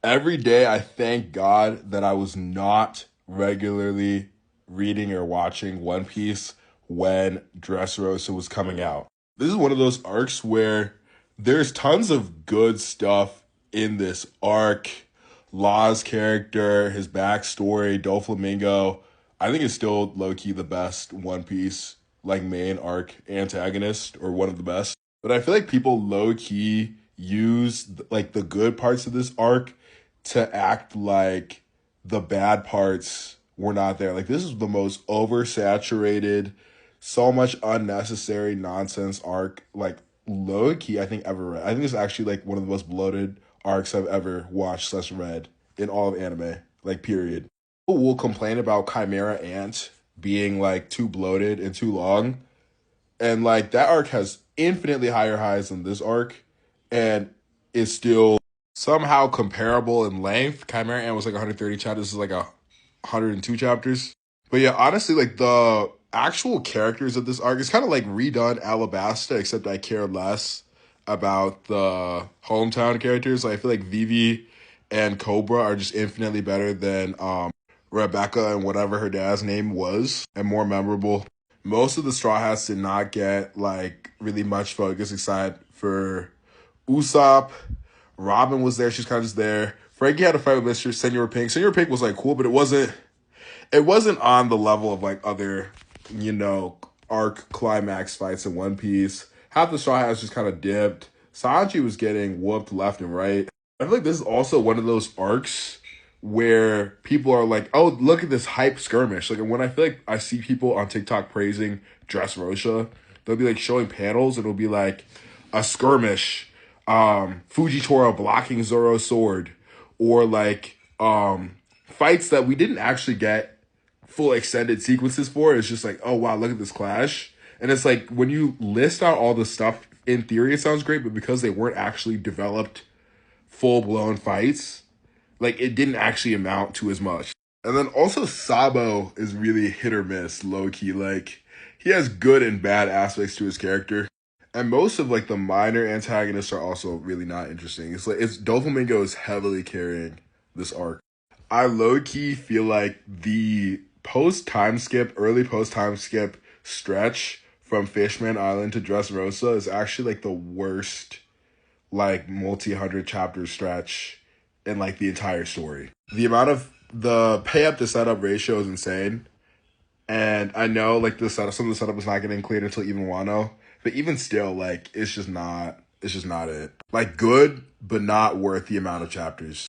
Every day I thank God that I was not regularly reading or watching One Piece when Dressrosa was coming out. This is one of those arcs where there's tons of good stuff in this arc. Law's character, his backstory, Doflamingo, I think is still low key the best One Piece like main arc antagonist or one of the best. But I feel like people low key use like the good parts of this arc to act like the bad parts were not there. Like this is the most oversaturated, so much unnecessary nonsense arc, like low key, I think ever read. I think it's actually like one of the most bloated arcs I've ever watched slash read in all of anime. Like period. People will complain about Chimera Ant being like too bloated and too long. And like that arc has infinitely higher highs than this arc and is still somehow comparable in length. Chimera Ant was like 130 chapters. This is like 102 chapters. But yeah, honestly, like the actual characters of this arc is kind of like redone Alabasta, except I care less about the hometown characters. Like, I feel like Vivi and Cobra are just infinitely better than Rebecca and whatever her dad's name was, and more memorable. Most of the Straw Hats did not get like really much focus aside for Usopp. Robin was there, she's kind of just there. Frankie had a fight with Mr. Senor Pink. Senor Pink was like cool, but it wasn't on the level of like other, arc climax fights in One Piece. Half the Straw Hats just kind of dipped. Sanji was getting whooped left and right. I feel like this is also one of those arcs where people are like, "Oh, look at this hype skirmish!" Like, and when I feel like I see people on TikTok praising Dressrosa, they'll be like showing panels, and it'll be like a skirmish, Fujitora blocking Zoro's sword, or like fights that we didn't actually get full extended sequences for. It's just like, oh wow, look at this clash. And it's like when you list out all the stuff, in theory it sounds great, but because they weren't actually developed full blown fights, like it didn't actually amount to as much. And then also Sabo is really hit or miss, low key. Like he has good and bad aspects to his character. And most of like the minor antagonists are also really not interesting. It's Doflamingo is heavily carrying this arc. I low key feel like the early post time skip stretch from Fishman Island to Dressrosa is actually like the worst, like multi hundred chapter stretch in like the entire story. The amount of the pay up to setup ratio is insane, and I know like some of the setup is not getting cleared until even Wano, but even still, like it's just not it. Like good, but not worth the amount of chapters.